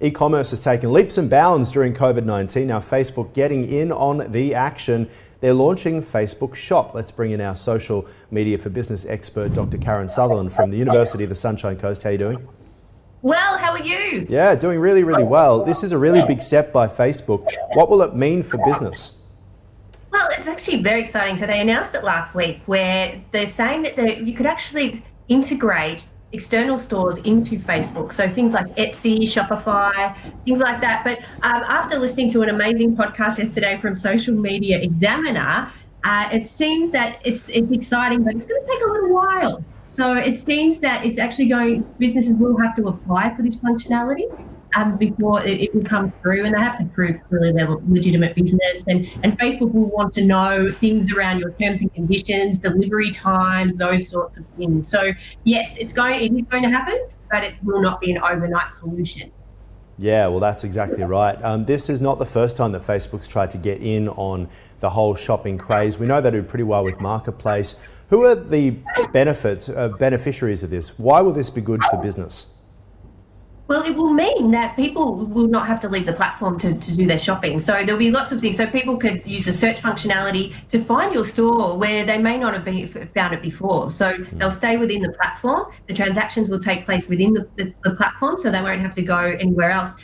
E-commerce has taken leaps and bounds during COVID-19. Now Facebook getting in on the action. They're launching Facebook Shop. Let's bring in our social media for business expert, Dr. Karen Sutherland from the University of the Sunshine Coast. How are you doing? Well, how are you? Yeah, doing really, really well. This is a really big step by Facebook. What will it mean for business? Well, it's actually very exciting. So they announced it last week where they're saying that you could actually integrate external stores into Facebook. So things like Etsy, Shopify, things like that. But after listening to an amazing podcast yesterday from Social Media Examiner, it seems that it's exciting, but it's going to take a little while. So it seems that it's actually businesses will have to apply for this functionality before it will come through, and they have to prove clearly they're legitimate business. And Facebook will want to know things around your terms and conditions, delivery times, those sorts of things. So yes, it is going to happen, but it will not be an overnight solution. Yeah, well, that's exactly right. This is not the first time that Facebook's tried to get in on the whole shopping craze. We know they do pretty well with Marketplace. Who are the beneficiaries of this? Why will this be good for business? Well, it will mean that people will not have to leave the platform to do their shopping. So there'll be lots of things. So people could use the search functionality to find your store where they may not have found it before. So they'll stay within the platform. The transactions will take place within the platform, so they won't have to go anywhere else.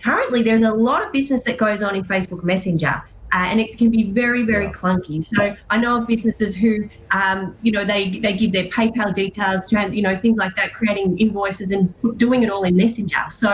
Currently, there's a lot of business that goes on in Facebook Messenger. And it can be very, very clunky. So I know of businesses who, they give their PayPal details, things like that, creating invoices and doing it all in Messenger. So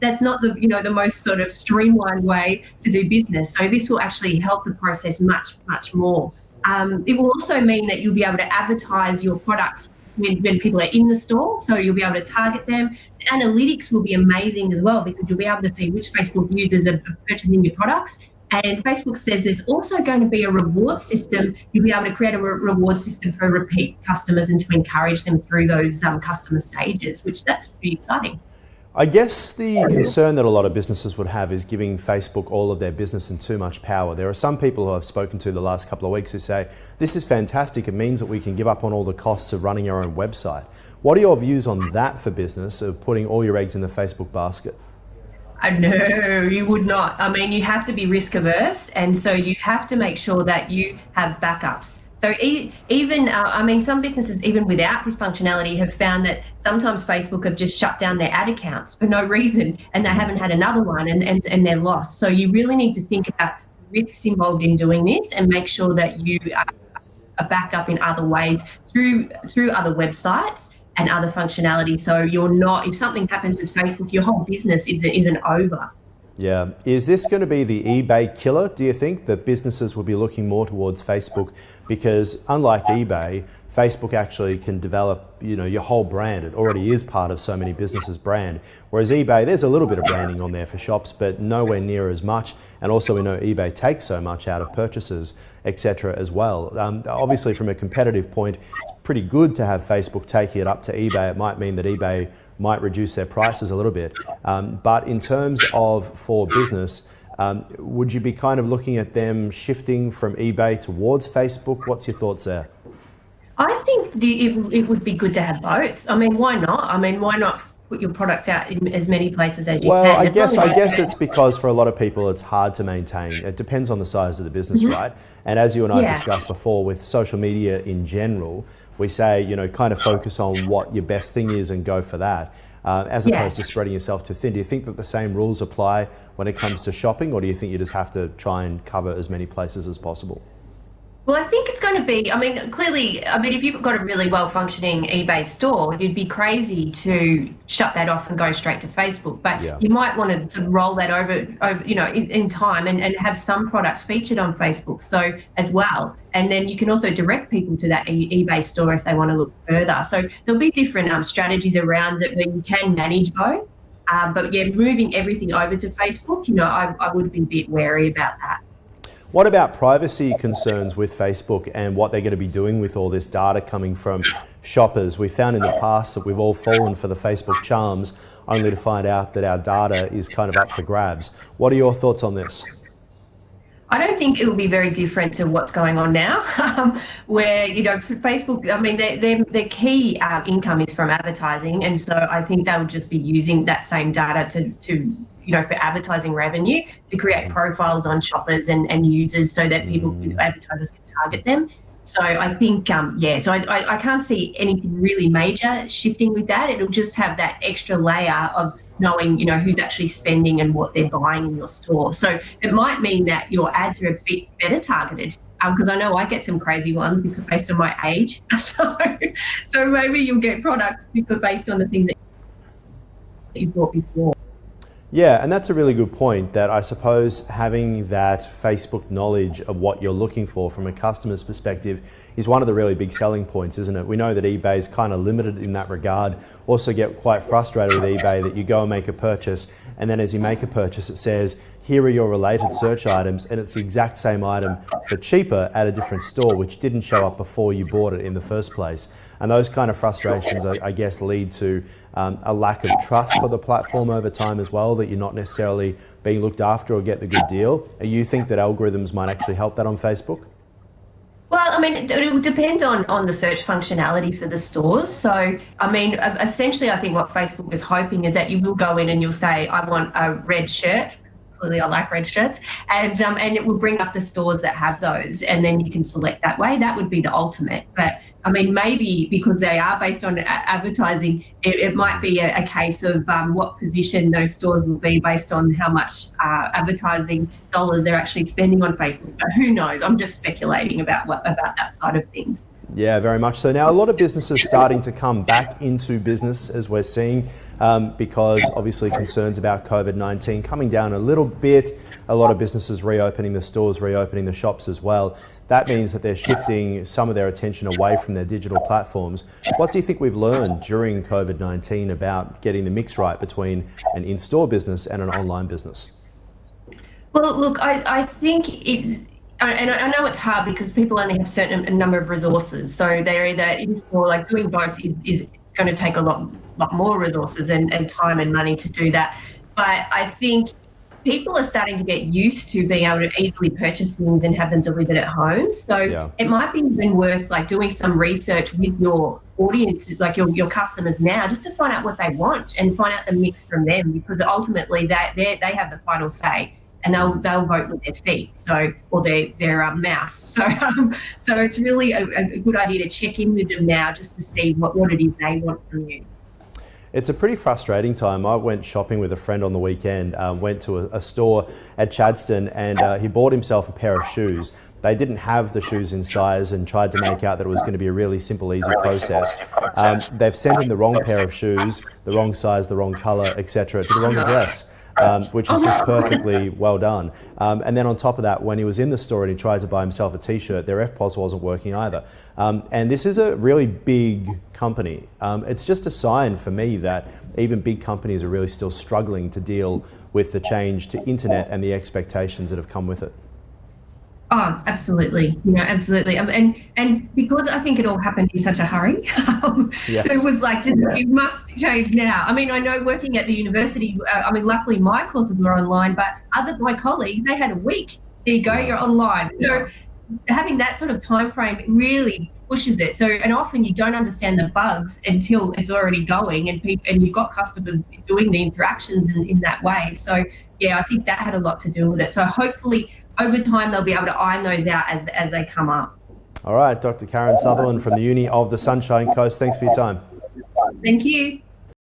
that's not the most sort of streamlined way to do business. So this will actually help the process much, much more. It will also mean that you'll be able to advertise your products when people are in the store, so you'll be able to target them. The analytics will be amazing as well, because you'll be able to see which Facebook users are purchasing your products. And Facebook says there's also going to be a reward system. You'll be able to create a reward system for repeat customers and to encourage them through those customer stages, which that's pretty exciting. I guess the concern that a lot of businesses would have is giving Facebook all of their business and too much power. There are some people who I've spoken to the last couple of weeks who say, this is fantastic. It means that we can give up on all the costs of running our own website. What are your views on that for business, of putting all your eggs in the Facebook basket? No, you would not. I mean, you have to be risk averse, and so you have to make sure that you have backups. So even, some businesses, even without this functionality, have found that sometimes Facebook have just shut down their ad accounts for no reason, and they haven't had another one, and they're lost. So you really need to think about risks involved in doing this and make sure that you are backed up in other ways through other websites and other functionality. So you're not, if something happens with Facebook, your whole business isn't over. Yeah. Is this going to be the eBay killer, do you think, that businesses will be looking more towards Facebook? Because unlike eBay, Facebook actually can develop, your whole brand. It already is part of so many businesses' brand. Whereas eBay, there's a little bit of branding on there for shops, but nowhere near as much. And also we know eBay takes so much out of purchases, etc. as well. Obviously from a competitive point, it's pretty good to have Facebook taking it up to eBay. It might mean that eBay might reduce their prices a little bit. But in terms of for business, would you be kind of looking at them shifting from eBay towards Facebook? What's your thoughts there? I think it would be good to have both. I mean, why not? Why not put your products out in as many places as you can? Well, I guess it's because for a lot of people it's hard to maintain. It depends on the size of the business, right? And as you and I discussed before, with social media in general, we say, kind of focus on what your best thing is and go for that, as opposed to spreading yourself too thin. Do you think that the same rules apply when it comes to shopping, or do you think you just have to try and cover as many places as possible? Well, I think it's going to be, clearly, if you've got a really well-functioning eBay store, you'd be crazy to shut that off and go straight to Facebook. But you might want to roll that over in time and have some products featured on Facebook so as well. And then you can also direct people to that eBay store if they want to look further. So there'll be different strategies around it where you can manage both. But moving everything over to Facebook, I would be a bit wary about that. What about privacy concerns with Facebook and what they're going to be doing with all this data coming from shoppers? We found in the past that we've all fallen for the Facebook charms, only to find out that our data is kind of up for grabs. What are your thoughts on this? I don't think it will be very different to what's going on now, where, Facebook, their key income is from advertising. And so I think they'll just be using that same data to for advertising revenue, to create profiles on shoppers and users so that advertisers can target them. So I think, so I can't see anything really major shifting with that. It'll just have that extra layer of knowing, who's actually spending and what they're buying in your store. So it might mean that your ads are a bit better targeted, because I know I get some crazy ones because based on my age. So maybe you'll get products based on the things that you bought before. Yeah, and that's a really good point, that I suppose having that Facebook knowledge of what you're looking for from a customer's perspective is one of the really big selling points, isn't it? We know that eBay is kind of limited in that regard. Also get quite frustrated with eBay that you go and make a purchase, and then as you make a purchase it says, here are your related search items, and it's the exact same item for cheaper at a different store, which didn't show up before you bought it in the first place. And those kind of frustrations, I guess, lead to a lack of trust for the platform over time as well, that you're not necessarily being looked after or get the good deal. You think that algorithms might actually help that on Facebook? Well, I mean, it will depend on the search functionality for the stores. So, I mean, essentially, I think what Facebook is hoping is that you will go in and you'll say, I want a red shirt. Clearly, I like red shirts, and it will bring up the stores that have those, and then you can select that way. That would be the ultimate. But I mean, maybe because they are based on advertising, it might be a case of what position those stores will be based on how much advertising dollars they're actually spending on Facebook. But who knows? I'm just speculating about that side of things. Yeah, very much so. Now, a lot of businesses starting to come back into business, as we're seeing, because obviously concerns about COVID-19 coming down a little bit. A lot of businesses reopening the stores, reopening the shops as well. That means that they're shifting some of their attention away from their digital platforms. What do you think we've learned during COVID-19 about getting the mix right between an in-store business and an online business? Well, look, I think and I know it's hard because people only have a certain number of resources. So they're either in store, like doing both is going to take a lot more resources and time and money to do that. But I think people are starting to get used to being able to easily purchase things and have them delivered at home. So It might be even worth like doing some research with your audience, like your customers now, just to find out what they want and find out the mix from them, because ultimately they have the final say. And they'll vote with their feet, or their mouse. So it's really a good idea to check in with them now, just to see what it is they want from you. It's a pretty frustrating time. I went shopping with a friend on the weekend, went to a store at Chadstone, and he bought himself a pair of shoes. They didn't have the shoes in size and tried to make out that it was going to be a really simple, easy process. They've sent him the wrong pair of shoes, the wrong size, the wrong colour, etc., to the wrong address. Which is just perfectly well done. And then on top of that, when he was in the store and he tried to buy himself a t-shirt, their FPOS wasn't working either. And this is a really big company. It's just a sign for me that even big companies are really still struggling to deal with the change to internet and the expectations that have come with it. Oh, absolutely. Absolutely. And because I think it all happened in such a hurry, Yes. It was like, it must change now. I mean, I know working at the university, luckily my courses were online, but my colleagues, they had a week. There you go, you're online. So having that sort of time frame really pushes it. So, and often you don't understand the bugs until it's already going, and you've got customers doing the interactions in that way. So, yeah, I think that had a lot to do with it. So hopefully over time they'll be able to iron those out as they come up. All right, Dr. Karen Sutherland from the Uni of the Sunshine Coast. Thanks for your time. Thank you.